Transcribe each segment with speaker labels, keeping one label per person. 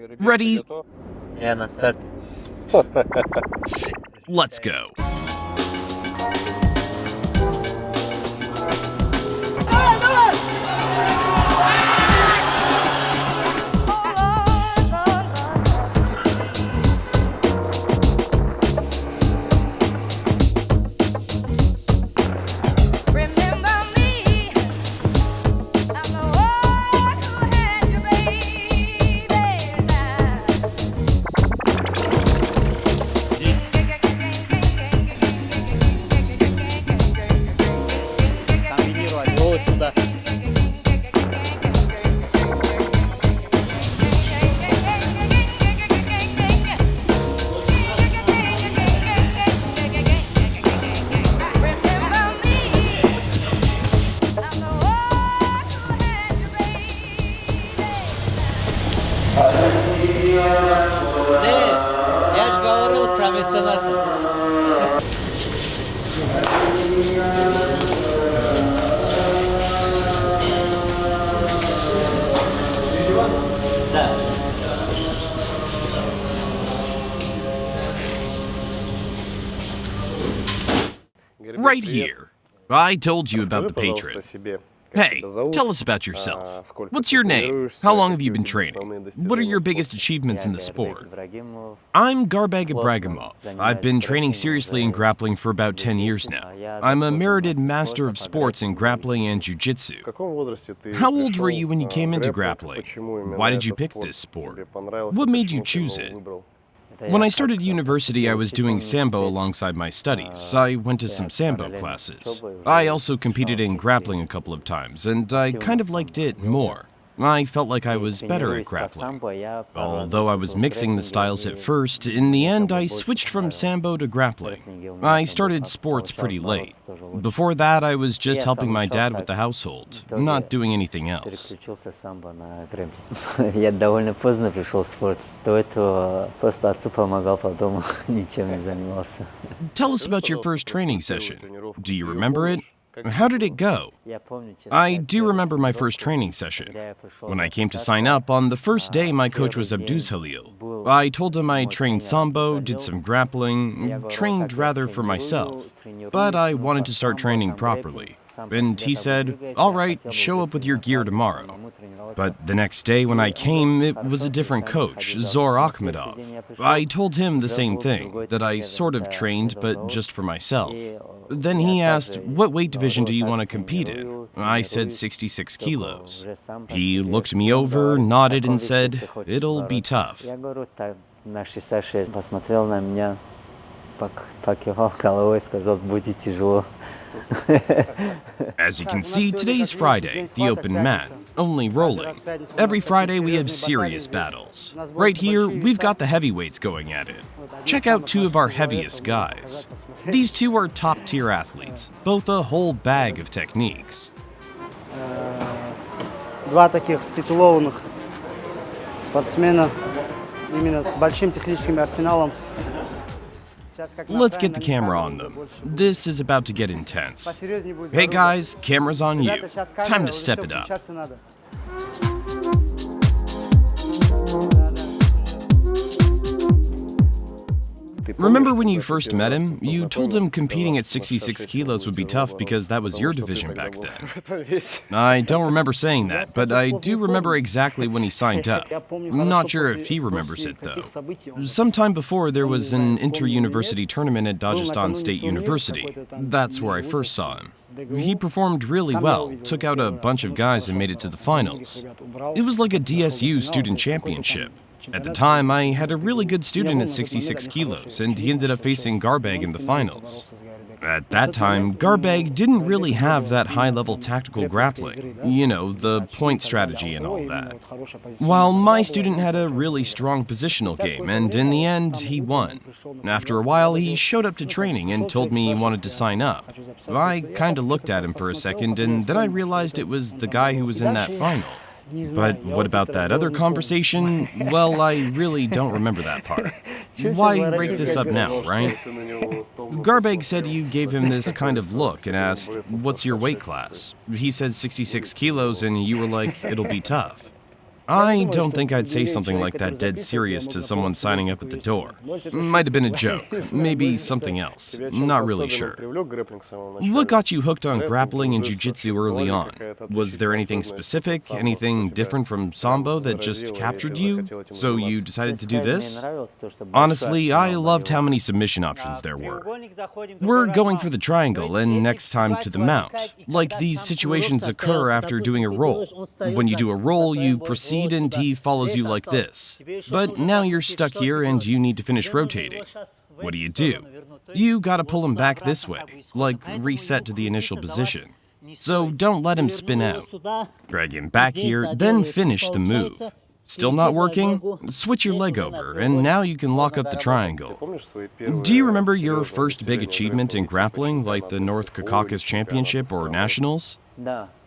Speaker 1: Ready?
Speaker 2: Я на старте.
Speaker 1: Let's go.
Speaker 2: Вот сюда. Я же говорил про мецената. Да.
Speaker 1: Right here. I told you about the Patriot. Hey, tell us about yourself. What's your name? How long have you been training? What are your biggest achievements in the sport? I'm Gairbeg Ibragimov. I've been training seriously in grappling for about 10 years now. I'm a merited master of sports in grappling and jiu-jitsu. How old were you when you came into grappling? Why did you pick this sport? What made you choose it? When I started university, I was doing Sambo alongside my studies. I went to some Sambo classes. I also competed in grappling a couple of times, and I kind of liked it more. I felt like I was better at grappling. Although I was mixing the styles at first, in the end I switched from Sambo to grappling. I started sports pretty late. Before that, I was just helping my dad with the household, not doing anything else.
Speaker 2: Я довольно поздно пришел в спорт. До этого просто отцу помогал по дому, ничем не занимался.
Speaker 1: Tell us about your first training session. Do you remember it? How did it go? I do remember my first training session. When I came to sign up, on the first day my coach was Abdulkadirov. I told him I trained Sambo, did some grappling, trained rather for myself. But I wanted to start training properly. And he said, "All right, show up with your gear tomorrow." But the next day when I came, it was a different coach, Zaur Akhmedov. I told him the same thing, that I sort of trained, but just for myself. Then he asked, "What weight division do you want to compete in?" I said 66 kilos. He looked me over, nodded, and said, "It'll be tough."
Speaker 2: На 66 посмотрел на меня, покивал головой, сказал, будет тяжело.
Speaker 1: As you can see, today's Friday, the open mat, only rolling. Every Friday we have serious battles. Right here, we've got the heavyweights going at it. Check out two of our heaviest guys. These two are top-tier athletes, both a whole bag of techniques.
Speaker 3: Два таких титулованных спортсмена, именно с большим техническим арсеналом.
Speaker 1: Let's get the camera on them. This is about to get intense. Hey guys, camera's on you. Time to step it up. Remember when you first met him? You told him competing at 66 kilos would be tough because that was your division back then. I don't remember saying that, but I do remember exactly when he signed up. I'm not sure if he remembers it, though. Sometime before, there was an inter-university tournament at Dagestan State University. That's where I first saw him. He performed really well, took out a bunch of guys and made it to the finals. It was like a DSU student championship. At the time, I had a really good student at 66 kilos, and he ended up facing Gairbeg in the finals. At that time, Gairbeg didn't really have that high-level tactical grappling, you know, the point strategy and all that. While my student had a really strong positional game, and in the end, he won. After a while, he showed up to training and told me he wanted to sign up. I kinda looked at him for a second, and then I realized it was the guy who was in that final. But what about that other conversation? Well, I really don't remember that part. Why break this up now, right? Gairbeg said you gave him this kind of look and asked, "What's your weight class?" He said 66 kilos and you were like, "It'll be tough." I don't think I'd say something like that dead serious to someone signing up at the door. Might have been a joke, maybe something else. Not really sure. What got you hooked on grappling and jiu-jitsu early on? Was there anything specific, anything different from Sambo that just captured you? So you decided to do this? Honestly, I loved how many submission options there were. We're going for the triangle and next time to the mount. Like these situations occur after doing a roll. When you do a roll, you proceed and he follows you like this. But now you're stuck here and you need to finish rotating. What do? You gotta pull him back this way, like reset to the initial position. So don't let him spin out. Drag him back here, then finish the move. Still not working? Switch your leg over, and now you can lock up the triangle. Do you remember your first big achievement in grappling, like the North Caucasus Championship or Nationals?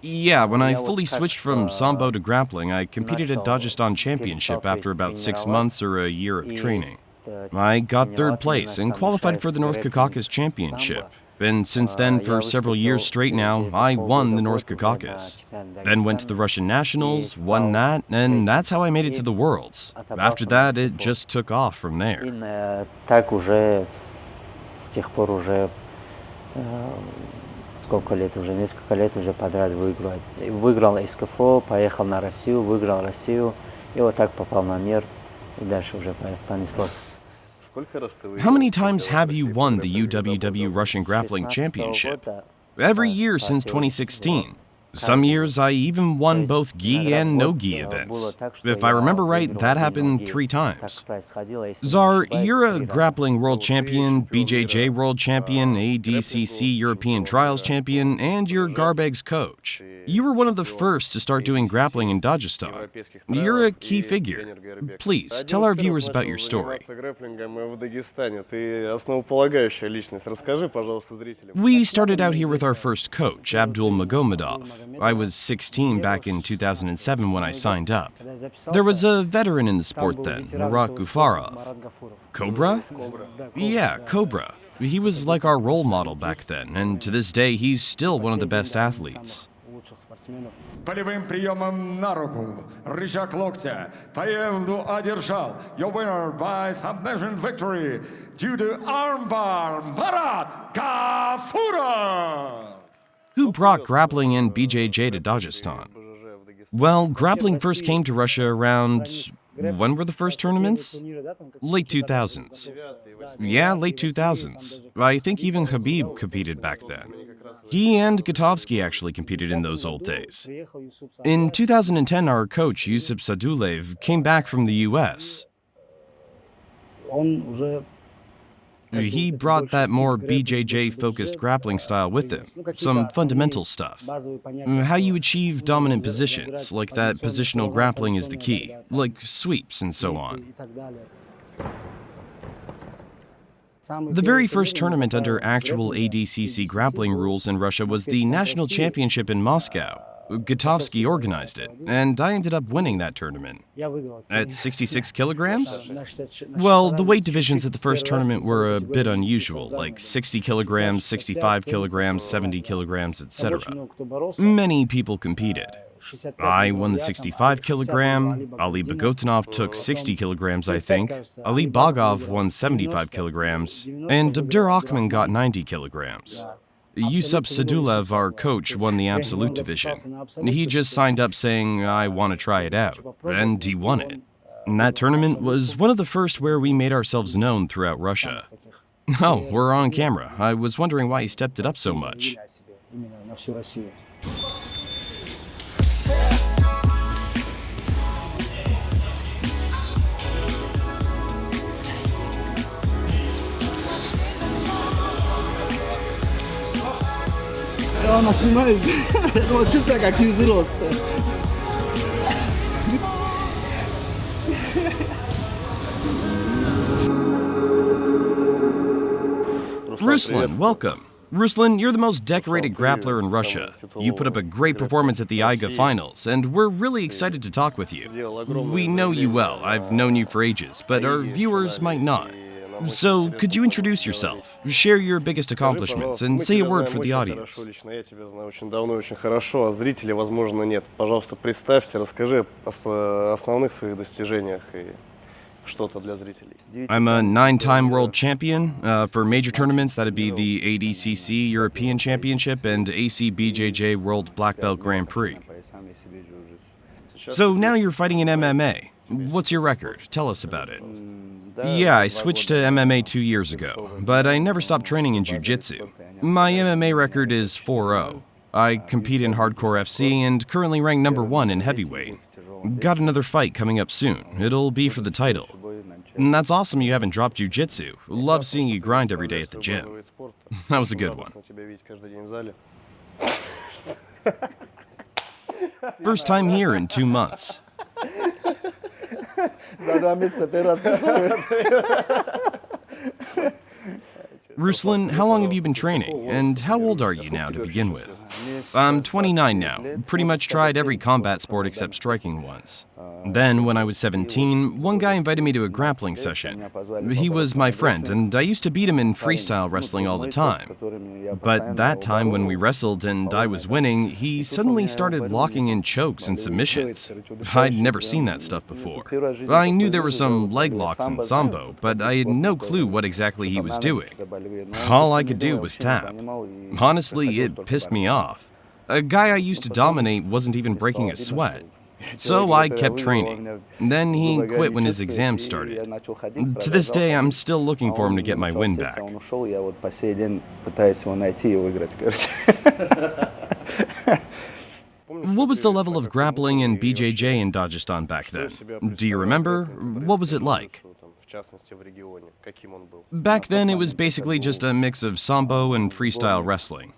Speaker 1: Yeah, when I fully switched from Sambo to grappling, I competed at Dagestan Championship after about 6 months or a year of training. I got third place and qualified for the North Caucasus Championship. And since then, for several years straight now, I won the North Caucasus. Then went to the Russian Nationals, won that, and that's how I made it to the Worlds. After that, it just took off from there.
Speaker 2: Сколько лет уже, несколько лет уже подряд выигрывает. Выиграл СКФО, поехал на Россию, выиграл Россию, и вот так попал на мир, и дальше уже понеслось.
Speaker 1: How many times have you won the UWW Russian Grappling Championship? Every year since 2016. Some years I even won both gi and no gi events. If I remember right, that happened 3 times. Zaur, you're a grappling world champion, BJJ world champion, ADCC European Trials champion, and you're Gairbeg's coach. You were one of the first to start doing grappling in Dagestan. You're a key figure. Please, tell our viewers about your story. We started out here with our first coach, Abdulkadirov. I was 16 back in 2007 when I signed up. There was a veteran in the sport then, Gufarov. Cobra? Yeah, Cobra. He was like our role model back then, and to this day, he's still one of the best athletes.
Speaker 4: Болевым приемом на руку, рычаг локтя, победу одержал. Your winner by submission victory due to armbar, Marat Gafurov.
Speaker 1: Who brought grappling and BJJ to Dagestan? Well, grappling first came to Russia around... When were the first tournaments? Late 2000s. Yeah, late 2000s. I think even Khabib competed back then. He and Gatovsky actually competed in those old days. In 2010, our coach, Yusuf Sadulev, came back from the US. He brought that more BJJ-focused grappling style with him, some fundamental stuff. How you achieve dominant positions, like that positional grappling is the key, like sweeps and so on. The very first tournament under actual ADCC grappling rules in Russia was the National Championship in Moscow. Gatovsky organized it, and I ended up winning that tournament. At 66 kilograms? Well, the weight divisions at the first tournament were a bit unusual, like 60 kilograms, 65 kilograms, 70 kilograms, etc. Many people competed. I won the 65 kilogram, Ali Bagotinov took 60 kilograms, I think, Ali Bagov won 75 kilograms, and Abdurakhman got 90 kilograms. Yusuf Sadulev, our coach, won the absolute division. He just signed up saying, I want to try it out, and he won it. And that tournament was one of the first where we made ourselves known throughout Russia. Oh, we're on camera. I was wondering why he stepped it up so much.
Speaker 3: Она снимает. Вот что так активизировался-то.
Speaker 1: Ruslan, welcome. Ruslan, you're the most decorated grappler in Russia. You put up a great performance at the AIGA finals, and we're really excited to talk with you. We know you well, I've known you for ages, but our viewers might not. So, could you introduce yourself, share your biggest accomplishments, and say a word for the audience?
Speaker 5: Я тебя знаю очень давно и очень хорошо, а зрителей, возможно, нет. Пожалуйста, представься, расскажи о основных своих достижениях и что-то для зрителей.
Speaker 1: I'm a 9-time world champion. For major tournaments, that'd be the ADCC European Championship and ACBJJ World Black Belt Grand Prix. So now you're fighting in MMA. What's your record? Tell us about it. Yeah, I switched to MMA 2 years ago, but I never stopped training in jiu-jitsu. My MMA record is 4-0. I compete in hardcore FC and currently rank #1 in heavyweight. Got another fight coming up soon. It'll be for the title. And that's awesome you haven't dropped jiu-jitsu. Love seeing you grind every day at the gym. That was a good one. First time here in 2 months. Ruslan, how long have you been training, and how old are you now to begin with? I'm 29 now, pretty much tried every combat sport except striking once. Then, when I was 17, one guy invited me to a grappling session. He was my friend, and I used to beat him in freestyle wrestling all the time. But that time when we wrestled and I was winning, he suddenly started locking in chokes and submissions. I'd never seen that stuff before. I knew there were some leg locks in Sambo, but I had no clue what exactly he was doing. All I could do was tap. Honestly, it pissed me off. A guy I used to dominate wasn't even breaking a sweat. So I kept training. Then he quit when his exams started. To this day, I'm still looking for him to get my win back. What was the level of grappling and BJJ in Dagestan back then? Do you remember? What was it like? Back then, it was basically just a mix of Sambo and freestyle wrestling.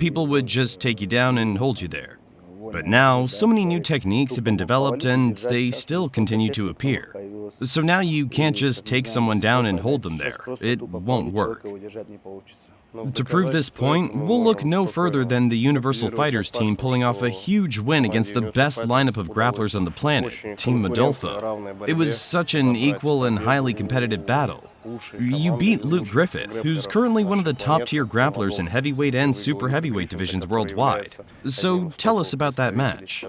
Speaker 1: People would just take you down and hold you there. But now, so many new techniques have been developed and they still continue to appear. So now you can't just take someone down and hold them there. It won't work. To prove this point, we'll look no further than the Universal Fighters team pulling off a huge win against the best lineup of grapplers on the planet, Team Adolfo. It was such an equal and highly competitive battle. You beat Luke Griffith, who's currently one of the top-tier grapplers in heavyweight and super heavyweight divisions worldwide. So tell us about that match.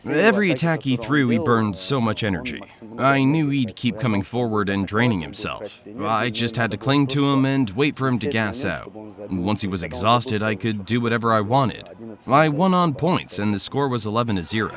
Speaker 1: Every attack he threw, he burned so much energy. I knew he'd keep coming forward and draining himself. I just had to cling to him and wait for him to gas out. Once he was exhausted, I could do whatever I wanted. I won on points, and the score was 11-0.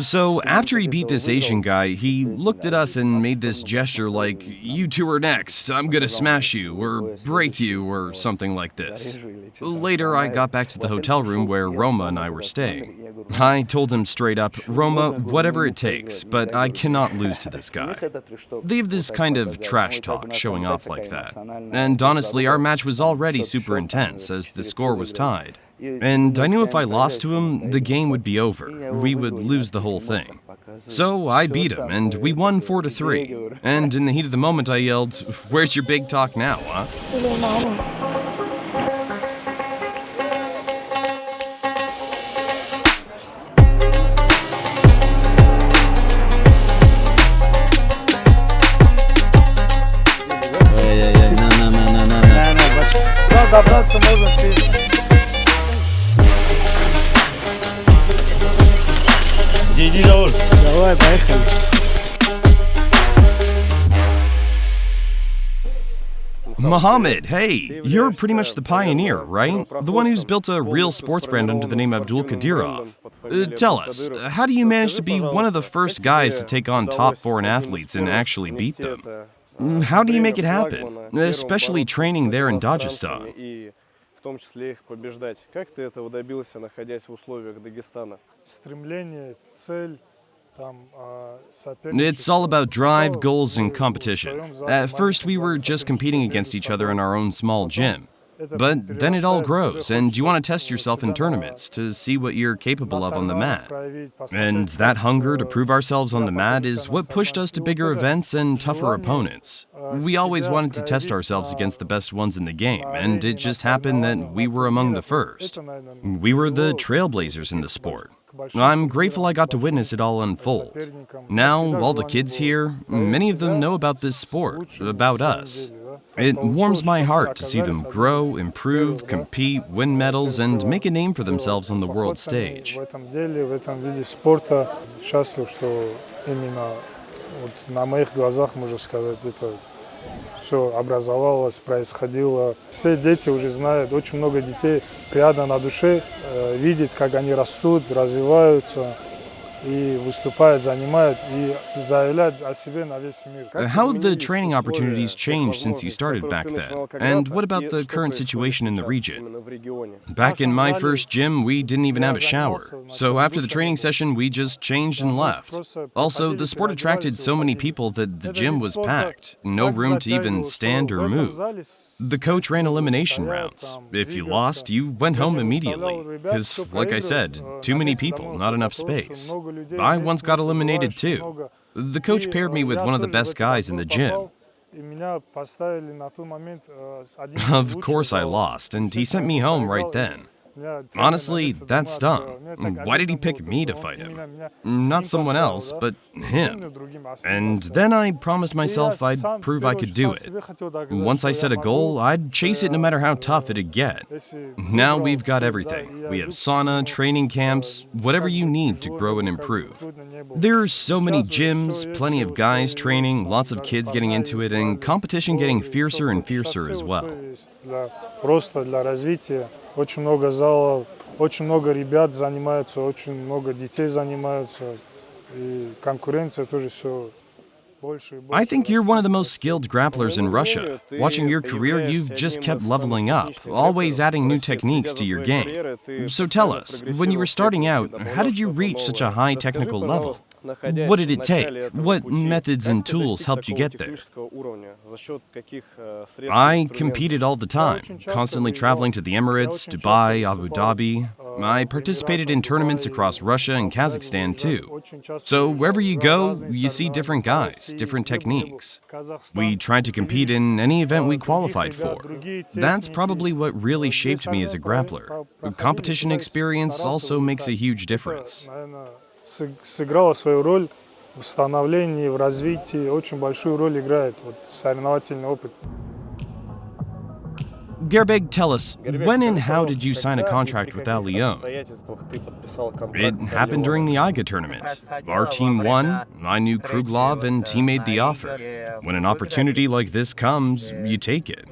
Speaker 1: So, after he beat this Asian guy, he looked at us and made this gesture like, "You two are next, I'm gonna smash you, or break you, or something like this." Later, I got back to the hotel room where Roma and I were staying. I told him straight up, "Roma, whatever it takes, but I cannot lose to this guy." They have this kind of trash talk showing off like that. And honestly, our match was already super intense, as the score was tied. And I knew if I lost to him, the game would be over. We would lose the whole thing. So I beat him, and we won 4-3. And in the heat of the moment, I yelled, "Where's your big talk now, huh?"
Speaker 3: Добраться можно ты.
Speaker 6: Иди, Zaur.
Speaker 3: Давай, поехали.
Speaker 1: Mohammed, hey, you're pretty much the pioneer, right? The one who's built a real sports brand under the name Abdulkadirov. Tell us, how do you manage to be one of the first guys to take on top foreign athletes and actually beat them? How do you make it happen, especially training there in Dagestan?
Speaker 5: В том числе их побеждать. Как ты этого добился, находясь в условиях Дагестана?
Speaker 6: Стремление, цель,
Speaker 1: It's all about drive, goals, and competition. At first, we were just competing against each other in our own small gym. But then it all grows, and you want to test yourself in tournaments to see what you're capable of on the mat. And that hunger to prove ourselves on the mat is what pushed us to bigger events and tougher opponents. We always wanted to test ourselves against the best ones in the game, and it just happened that we were among the first. We were the trailblazers in the sport. I'm grateful I got to witness it all unfold. Now, all the kids here, many of them know about this sport, about us. It warms my heart to see them grow, improve, compete, win medals, and make a name for themselves on the world stage.
Speaker 6: В этом деле, в этом виде спорта счастлив, что именно вот на моих глазах, можно сказать, это все образовалось, происходило. Все дети уже знают, очень много детей приятно на душе видеть, как они растут, развиваются и выступают, занимают и заявляют о себе на весь мир.
Speaker 1: How have the training opportunities changed since you started back then? And what about the current situation in the region? Back in my first gym, we didn't even have a shower. So after the training session, we just changed and left. Also, the sport attracted so many people that the gym was packed. No room to even stand or move. The coach ran elimination rounds. If you lost, you went home immediately. Because, like I said, too many people, not enough space. I once got eliminated too. The coach paired me with one of the best guys in the gym. Of course I lost, and he sent me home right then. Honestly, that stung. Why did he pick me to fight him? Not someone else, but him. And then I promised myself I'd prove I could do it. Once I set a goal, I'd chase it no matter how tough it'd get. Now we've got everything. We have sauna, training camps, whatever you need to grow and improve. There are so many gyms, plenty of guys training, lots of kids getting into it, and competition getting fiercer and fiercer as well.
Speaker 6: Очень много залов, очень много ребят занимаются, очень много детей занимаются, и конкуренция тоже все больше и больше.
Speaker 1: I think you're one of the most skilled grapplers in Russia. Watching your career, you've just kept leveling up, always adding new techniques to your game. So tell us, when you were starting out, how did you reach such a high technical level? What did it take? What methods and tools helped you get there? I competed all the time, constantly traveling to the Emirates, Dubai, Abu Dhabi. I participated in tournaments across Russia and Kazakhstan too. So wherever you go, you see different guys, different techniques. We tried to compete in any event we qualified for. That's probably what really shaped me as a grappler. Competition experience also makes a huge difference.
Speaker 6: Сыграла свою роль в становлении, в развитии, очень большую роль играет соревновательный опыт.
Speaker 1: Gairbeg, tell us, when and how did you sign a contract with Leone? It happened during the AIGA tournament. Our team won, I knew Kruglov, and he made the offer. When an opportunity like this comes, you take it.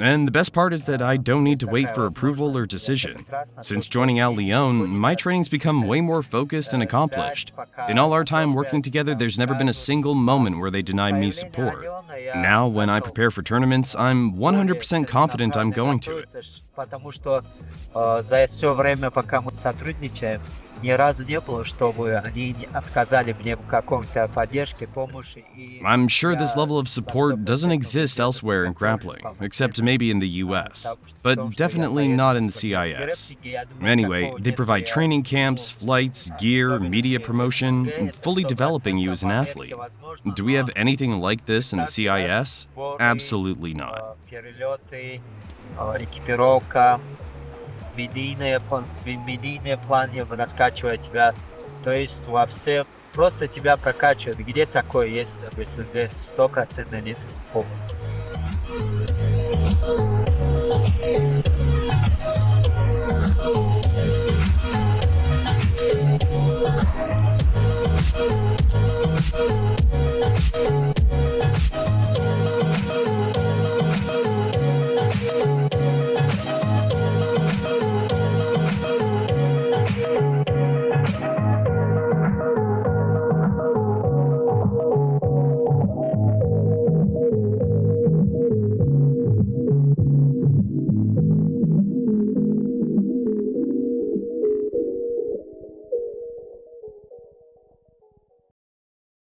Speaker 1: And the best part is that I don't need to wait for approval or decision. Since joining Leone, my training's become way more focused and accomplished. In all our time working together, there's never been a single moment where they denied me support. Now, when I prepare for tournaments, I'm 100% confident I'm going to it.
Speaker 7: Ни разу не было, чтобы они отказали мне в каком-то поддержке, помощи.
Speaker 1: I'm sure this level of support doesn't exist elsewhere in grappling, except maybe in the US, but definitely not in the CIS. Anyway, they provide training camps, flights, gear, media promotion, fully developing you as an athlete. Do we have anything like this in the CIS? Absolutely not.
Speaker 7: Медийные планы раскачивают тебя, то есть во всех, просто тебя прокачивают. Где такое есть в СНГ? 100% нет.